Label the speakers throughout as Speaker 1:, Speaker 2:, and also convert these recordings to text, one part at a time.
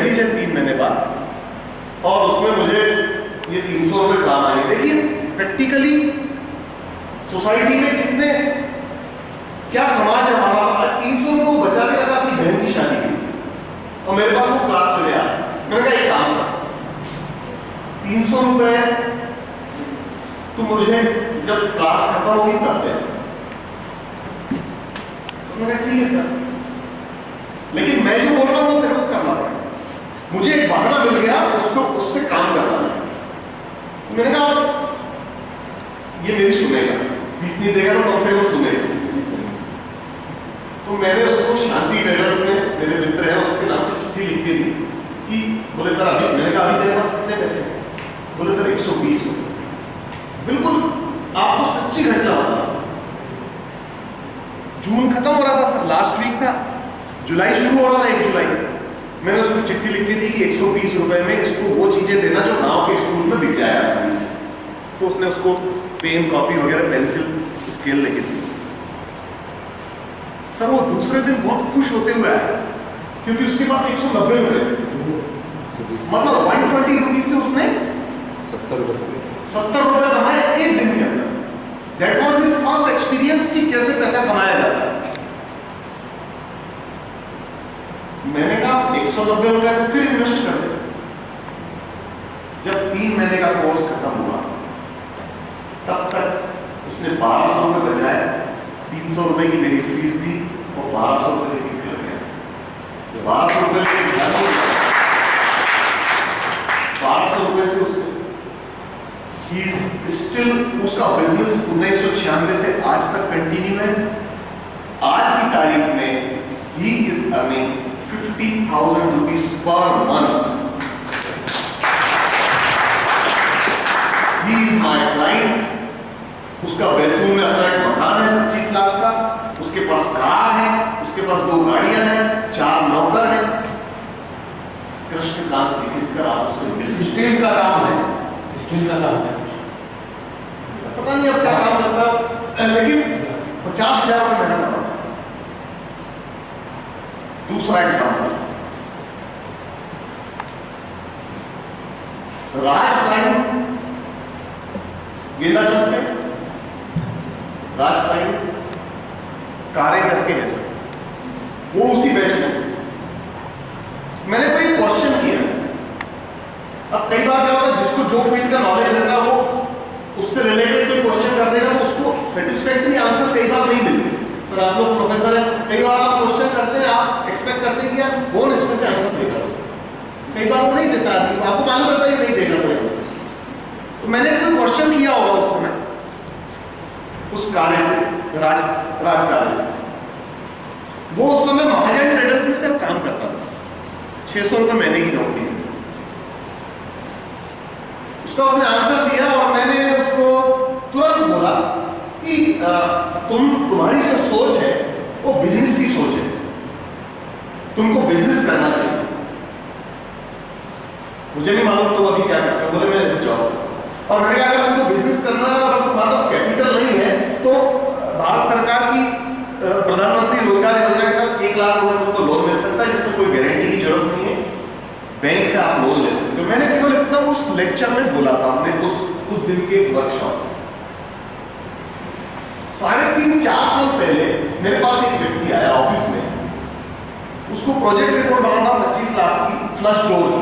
Speaker 1: Release है 3 महीने बाद और उसमें मुझे ये 300 रुपये काम आएंगे। देखिए प्रैक्टिकली सोसाइटी में कितने क्या समाज है हमारा। 300 रुपये वो बचा के रखा अपनी बहन की शादी की और मेरे पास वो क्लास में आया। मैंने कहा एक काम कर, 300 रुपये तो मुझे जब क्लास खत्म होगी तब दे। तो मैंने ठीक है सर, लेकिन मैं जो बोल रहा हूँ वो तेरे को करना पड़ेगा। मुझे एक बहाना मिल गया उसको उससे काम करना है। तो मैंने कहा ये मेरी सुनेगा, फीस नहीं देगा तो कम से कम सुनेगा। तो मैंने उसको शांति ट्रेडर्स में मेरे मित्र हैं उसके नाम से चिट्ठी लिख के दी कि बोले सर अभी, मैंने कहा अभी तेरे पास कितने पैसे? बोले सर 120 रुपये। बिल्कुल आपको सच्ची घटना बता रहा हूं। जून खत्म हो रहा था सर, लास्ट वीक था, जुलाई शुरू हो रहा था 1 जुलाई। मैंने उसको चिट्ठी लिख के दी कि 120 रुपए में इसको वो चीजें देना जो गांव के स्कूल में बिक जाए आसानी से। तो उसने उसको पेन, कॉपी वगैरह, पेंसिल, स्केल लेके दी। सर वो दूसरे दिन बहुत खुश होते हुए आया क्योंकि उसके पास 190 रुपए, मतलब 120 रुपीज से उसने 70 रुपए कमाए एक दिन के अंदर। That was his first experience कि कैसे पैसा कमाया जाता है। मैंने कहा 190 रुपए को फिर इन्वेस्ट कर दे। जब 3 महीने का कोर्स खत्म हुआ तब तक उसने 1200 रुपए बचाए, 300 रुपए की मेरी फीस दी और 1200 रुपए लेके घर गया। 1200 रुपए लेके घर गया, 1200 रुपए से उसने स्टिल उसका बिजनेस 1996 से आज तक कंटिन्यू है। आज की तारीख में he is earning 50,000 rupees per month. He is my client. उसका बैतूल में अपना एक मकान है 25 लाख का, उसके पास कार है, उसके पास 2 गाड़ियां हैं, 4 नौकर हैं। कृष्णकांत लिखित कर आप उससे मिल सकते।
Speaker 2: स्टील का काम है, स्टील का काम है,
Speaker 1: पता नहीं अब क्या काम करता, लेकिन 50,000 रुपये महीना कमाता। दूसरा एग्जाम्पल, राज प्लाईवुड गेंदा चौक में, राज प्लाईवुड कार्य करके है सर, वो उसी बैच में। मैंने कोई क्वेश्चन किया। अब कई बार क्या होता है जिसको जो फील्ड का नॉलेज रहता है वो उससे रिलेटेड कोई क्वेश्चन कर देगा तो उसको सेटिस्फैक्टरी आंसर कई बार नहीं मिलते। सर आप लोग प्रोफेसर हैं, कई बार आप क्वेश्चन करते हैं, आप एक्सपेक्ट करते हैं कि यार कौन इसमें से आंसर देगा, कई बार वो नहीं देता, आपको मालूम रहता है नहीं देगा कोई आंसर। तो मैंने कोई क्वेश्चन किया होगा उस समय उस कार्य से, राज कार्य से। वो उस समय महाजन ट्रेडर्स में सिर्फ काम करता था, 600 रुपये महीने की नौकरी। उसका उसने आंसर दिया और मैंने उसको तुरंत बोला कि तुम्हारी जो सोच है वो बिजनेस की सोच है, तुमको बिजनेस करना चाहिए। मुझे नहीं मालूम तुम अभी क्या करते हो, बोले मैं रुक जाओ। और मैंने कहा अगर तुमको बिजनेस करना है और तुम्हारे पास कैपिटल नहीं है तो भारत सरकार की प्रधानमंत्री रोजगार योजना के तहत 1 लाख रुपए तुमको लोन मिल सकता है जिसमें कोई गारंटी की जरूरत नहीं है, बैंक से आप लोन ले सकते हो। मैंने केवल इतना उस लेक्चर में बोला था, हमने उस दिन के वर्कशॉप। 3.5-4 साल पहले मेरे पास एक व्यक्ति आया ऑफिस में, उसको प्रोजेक्ट रिपोर्ट बनाना 25 लाख की, फ्लश डोर की।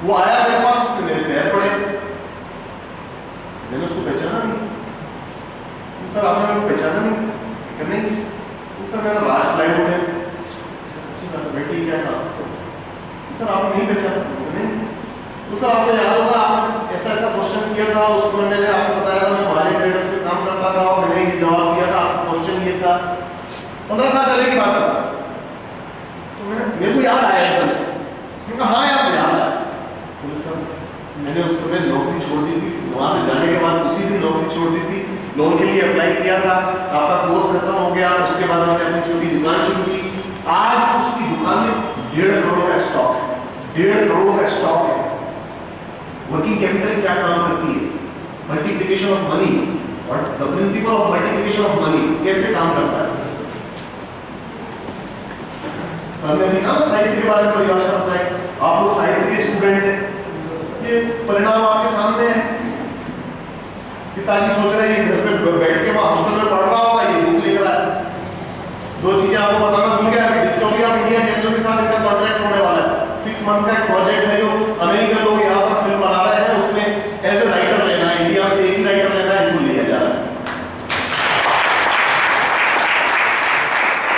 Speaker 1: वो आया मेरे पास, उसने मेरे पैर पड़े, मैंने उसको पहचाना नहीं। सर आपने मेरे को पहचाना नहीं? सर मेरा राज प्लाईवुड है। बेटी क्या था? सर आपने नहीं पहचाना? नहीं। तो सर आपको याद होगा आपने ऐसा क्वेश्चन किया था, उसमें मैंने आपको बताया था मैं महाजन ट्रेडर्स में काम करता था और मैंने ये जवाब दिया था। आपका क्वेश्चन ये था, 15 साल पहले की बात था। तो मेरे को याद आया एकदम से, मैं कहा हाँ यार याद आया। बोले सर मैंने उस समय नौकरी छोड़ दी थी, वहाँ से जाने के बाद उसी दिन नौकरी छोड़ दी थी, लोन के लिए अप्लाई किया था, आपका कोर्स खत्म हो गया, उसके बाद मैंने अपनी छोटी दुकान शुरू की। आज उसकी दुकान में 1.5 करोड़ का स्टॉक है, 1.5 करोड़ का स्टॉक है। वर्किंग कैपिटल क्या काम करती है? मल्टीप्लिकेशन ऑफ मनी, और the principle of multiplication of money कैसे काम करता है? सर ने लिखा ना साहित्य के बारे में परिभाषा बताई, आप लोग साहित्य के स्टूडेंट हैं, ये परिणाम आपके सामने है। पिताजी सोच रहे हैं घर पे बैठ के वहाँ हॉस्टल में पढ़ रहा होगा, ये बुक लेकर आया। दो चीजें आपको बताना भूल गया, डिस्कवरी ऑफ इंडिया चैनल के साथ इनका कॉन्ट्रैक्ट होने वाला है। 6 मंथ का एक प्रोजेक्ट है जो अमेरिकन लोग यहाँ पर फिल्म बना रहे हैं, उसमें एज ए राइटर लेना है, इंडिया से एक ही राइटर लेना है, इनको लिया जा रहा है।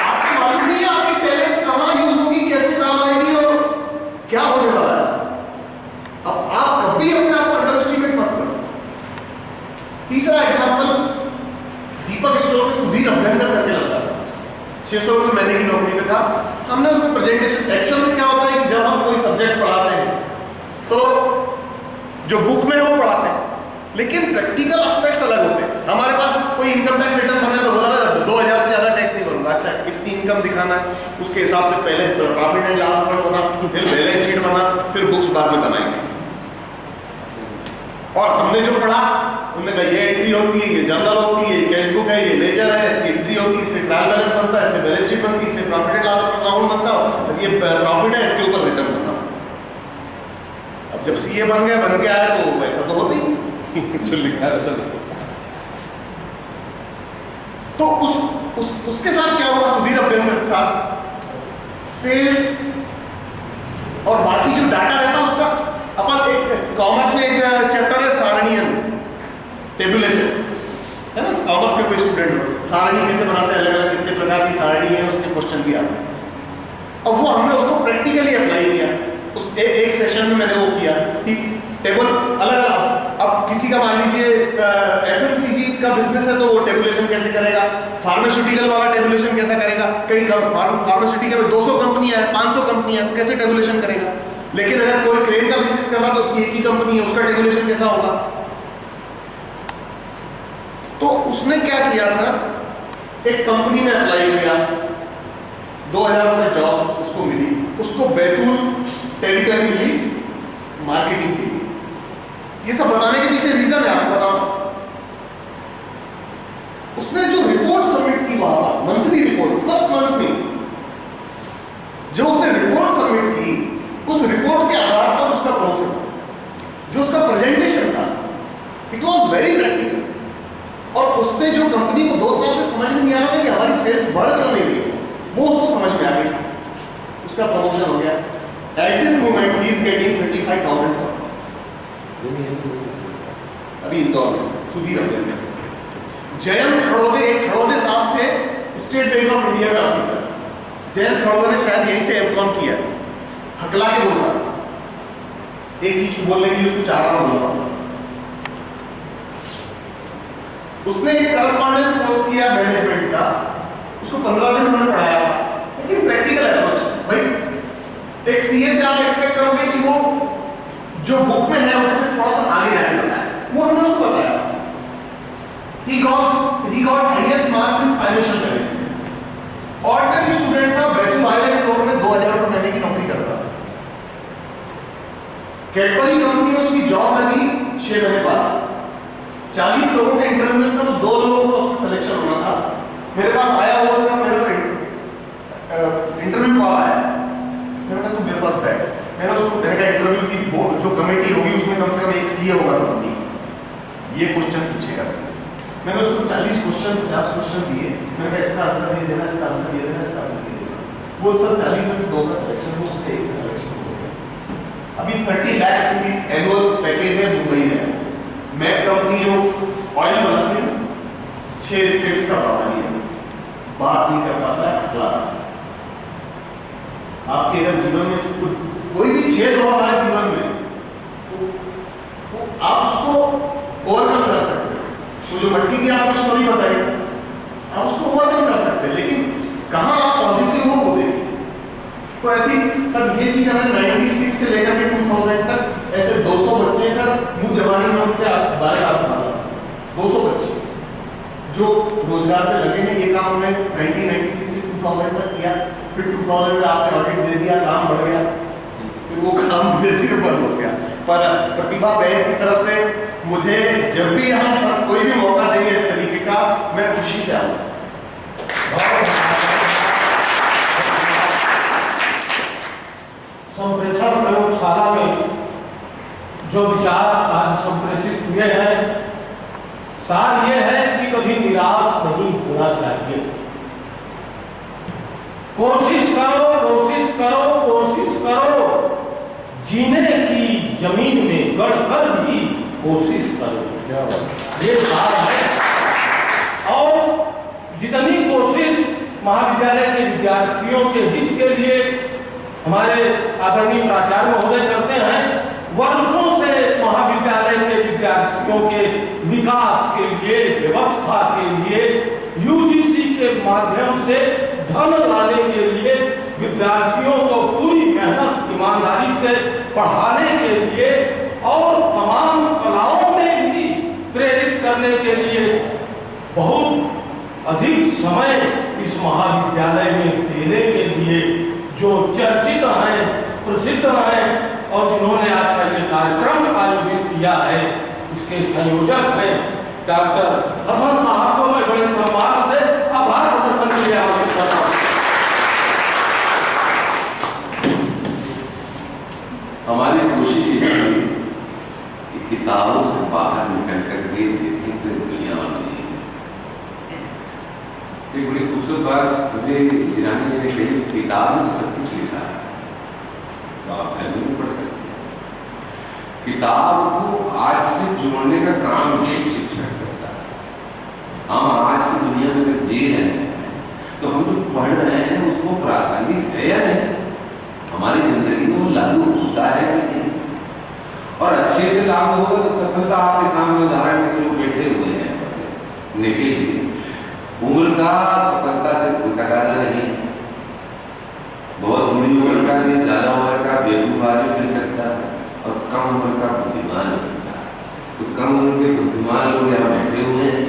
Speaker 1: आपको मालूम नहीं है आपकी टैलेंट कहाँ यूज होगी, कैसे काम आएगी और क्या होने वाला है। अब आप कभी अपने आप को अंडर एस्टिमेट मत करो। तीसरा एग्जाम्पल, दीपक स्टोर में सुधीर अभ्यंकर करके लगता था, 600 रुपये महीने की नौकरी पे था। हमने उसमें प्रेजेंटेशन, एक्चुअल में क्या होता है कि जब हम कोई सब्जेक्ट पढ़ाते हैं तो जो बुक में है वो पढ़ाते हैं, लेकिन प्रैक्टिकल एस्पेक्ट्स अलग होते हैं। हमारे पास कोई इनकम टैक्स रिटर्न भरना है तो बोला 2000 से ज्यादा टैक्स नहीं भरूंगा, अच्छा कितनी इनकम दिखाना है उसके हिसाब से पहले प्रॉफिट एंड लॉस अकाउंट बना, फिर बैलेंस शीट बना, फिर बुक्स बाद में बनाएंगे। और हमने जो पढ़ा उन्होंने कहा ये एंट्री होती है, ये जर्नल होती है, ये कैश बुक है, ये लेजर है, इसकी एंट्री होती है, इससे ट्रायल बैलेंस बनता है, इससे बैलेंस शीट बनती है, इससे प्रॉफिट एंड लॉस अकाउंट बनता है, ये प्रॉफिट है, इसके ऊपर रिटर्न करना। अब जब सीए बन के आया तो वैसा तो होता ही जो लिखा है वैसा नहीं। तो उसके साथ क्या हुआ, सुधीर अभ्यंकर के साथ सेल्स और बाकी जो डाटा रहता है उसका, अपन एक कॉमर्स में एक चैप्टर है सारणियन टेबुलेशन, है ना, कॉमर्स के कोई स्टूडेंट हो, सारणी कैसे बनाते हैं, अलग अलग कितने प्रकार की सारणी है, उसके क्वेश्चन भी आते हैं। अब वो हमने उसको प्रैक्टिकली अप्लाई किया। उस एक सेशन में मैंने वो किया कि टेबल अलग अलग, अब किसी का मान लीजिए एफएमसीजी का बिजनेस है तो वो टेबुलेशन कैसे करेगा, फार्मास्यूटिकल वाला टेबुलेशन कैसे करेगा, कहीं फार्मास्यूटिकल में 200 कंपनियां हैं, 500 कंपनियां हैं, तो कैसे टेबुलेशन करेगा। लेकिन अगर कोई क्रेन का बिजनेस कर रहा तो उसकी एक ही कंपनी है, उसका टेबुलेशन कैसा होगा। तो उसने क्या किया सर, एक कंपनी में अप्लाई किया, 2000 रुपये जॉब उसको मिली, उसको बैतूल टेरिटरी मिली मार्केटिंग के लिए। ये सब बताने के पीछे रीजन है, आपको बताऊं। उसने जो रिपोर्ट सबमिट की वहां पर, मंथली रिपोर्ट, फर्स्ट मंथ में जो उसने रिपोर्ट सबमिट की, उस रिपोर्ट के आधार पर उसका प्रमोशन था। जो उसका प्रेजेंटेशन था इट वॉज वेरी प्रैक्टिकल, और उससे जो कंपनी को 2 साल से समझ में नहीं आ रहा था कि हमारी सेल्स बढ़ क्यों नहीं रही, वो उसको समझ में आ गई, उसका प्रमोशन हो गया। At this moment he is getting 25,000 अभी इंदौर में सुधीर अभ्यंकर। जयंत खड़ोदे, एक खड़ोदे साहब थे स्टेट बैंक ऑफ इंडिया के ऑफिसर। जयंत खड़ोदे ने शायद यहीं से एमकॉम किया, हकला के बोलता था, एक चीज को बोलने के लिए उसको 4 बार बोलना पड़ता। उसने एक करस्पॉन्डेंस कोर्स किया मैनेजमेंट का, उसको 15 दिन उन्होंने पढ़ाया था, लेकिन प्रैक्टिकल अप्रोच। भाई एक सीए से आप एक्सपेक्ट करोगे कि वो जो बुक में है उससे थोड़ा सा आगे जाने वाला है, वो हमने उसको बताया। he got highest marks in financial management। Ordinary student था, बैतूल आइलैंड फ्लोर में 2000 रुपये महीने की नौकरी करता था। कैडबरी कंपनी में उसकी जॉब लगी 6 महीने बाद। 40 लोगों के इंटरव्यू से 2 लोगों का उसका सिलेक्शन होना था। मेरे पास आया हुआ सर, मेरे को इंटरव्यू कॉल आया, मैंने कहा तुम मेरे पास बैठ। मैंने उसको इंटरव्यू की जो कमेटी होगी उसमें कम से कम एक सीए होगा कंपनी, ये क्वेश्चन पूछेगा। मैंने उसको 40 क्वेश्चन 50 क्वेश्चन दिए, मैंने कहा इसका आंसर ये देना, इसका आंसर ये देना, इसका आंसर ये देना। वो सर 40 में से 2 का सिलेक्शन हुआ, उसमें 1 का सिलेक्शन हो गया। अभी 30 लाख रुपीज एनुअल पैकेज है मुंबई में। मैक कंपनी जो ऑयल बनाती है 6 स्टेट्स का प्रभारी है, बात नहीं कर पाता है, हकला। आपके अगर जीवन में कोई भी छेद हो हमारे जीवन में तो आप उसको ओवरकम कर सकते हैं। तो जो मट्टी की आपको स्टोरी बताई, आप उसको ओवरकम कर सकते हैं, लेकिन कहाँ आप पॉजिटिव हो वो देखिए। तो ऐसी सर ये चीज हमने 96 से लेकर के 2000 तक ऐसे 200 बच्चे सर मुंह जवानी में उनके बारे में आपको बता सकते हैं। 200 बच्चे जो रोजगार पे लगे हैं, ये काम हमने 1996 से 2000 तक किया। फिर 2000 में आपने ऑडिट दे दिया, काम बढ़ गया, फिर वो काम धीरे धीरे बंद हो गया। पर प्रतिभा बैंक की तरफ से मुझे जब भी यहाँ सर कोई भी मौका देंगे इस तरीके का, मैं खुशी से आऊंगा।
Speaker 2: जो विचार आज संप्रेषित हुए हैं, सार ये है कि कभी निराश नहीं होना चाहिए। कोशिश करो, कोशिश करो, कोशिश करो, जीने की जमीन में गड़कर भी कोशिश करो। ये सार है। और जितनी कोशिश महाविद्यालय के विद्यार्थियों के हित के लिए हमारे आदरणीय प्राचार्य महोदय करते हैं, वर्षों से महाविद्यालय के विद्यार्थियों के विकास के लिए, व्यवस्था के लिए, यूजीसी के माध्यम से धन लाने के लिए, विद्यार्थियों को पूरी मेहनत ईमानदारी से पढ़ाने के लिए और तमाम कलाओं में भी प्रेरित करने के लिए बहुत अधिक समय इस महाविद्यालय में देने के लिए जो चर्चित हैं, प्रसिद्ध हैं और जिन्होंने आज का ये कार्यक्रम आयोजित किया है, इसके संयोजक हैं डॉक्टर हसन साहब को मैं बड़े सम्मान से आभार प्रदर्शन के लिए आमंत्रित करता हूँ।
Speaker 3: हमारी कोशिश ये थी कि किताबों से बाहर निकल कर के देखें तो दुनिया में एक बड़ी खूबसूरत बात मुझे ईरानी ने कही, किताब में सब कुछ लिखा है तो आप घर में भी पढ़ सकते हैं। किताब को आज से जोड़ने का काम एक शिक्षक करता है। हम आज की दुनिया में अगर जी रहे हैं तो हम जो पढ़ रहे हैं उसको प्रासंगिक है या नहीं, हमारी जिंदगी में वो लागू होता है कि नहीं, और अच्छे से लागू होगा तो सफलता आपके सामने उदाहरण के लोग बैठे हुए हैं निकले। उम्र का सफलता से कोई तकाजा नहीं, बहुत बड़ी उम्र का भी, ज्यादा उम्र का बेवकूफ आदमी मिल सकता है और कम उम्र का बुद्धिमान मिलता है। तो कम उम्र के बुद्धिमान लोग यहाँ बैठे हुए हैं।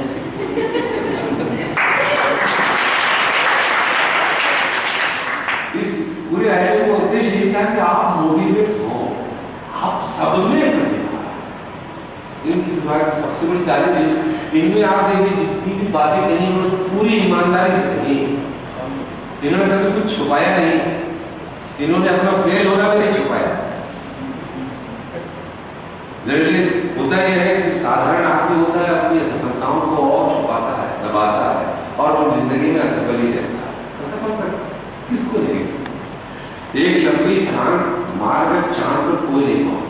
Speaker 3: इस पूरे आयोजन का उद्देश्य ये था कि आप मोटिवेट हो, आप सब में प्रतिभा। इनकी सबसे बड़ी तारीफ है, इनमें आप देखिए जितनी भी बातें कही उन्होंने पूरी ईमानदारी से कही। इन्होंने कभी कुछ छुपाया नहीं, इन्होंने अपना फेल होना भी नहीं छुपाया। लेकिन होता यह है कि साधारण आदमी होता है अपनी असफलताओं को और छुपाता है, दबाता है और वो जिंदगी में असफल ही रहता है। असफल किसको नहीं? एक लंबी छलांग मारकर चांद पर कोई नहीं पहुंच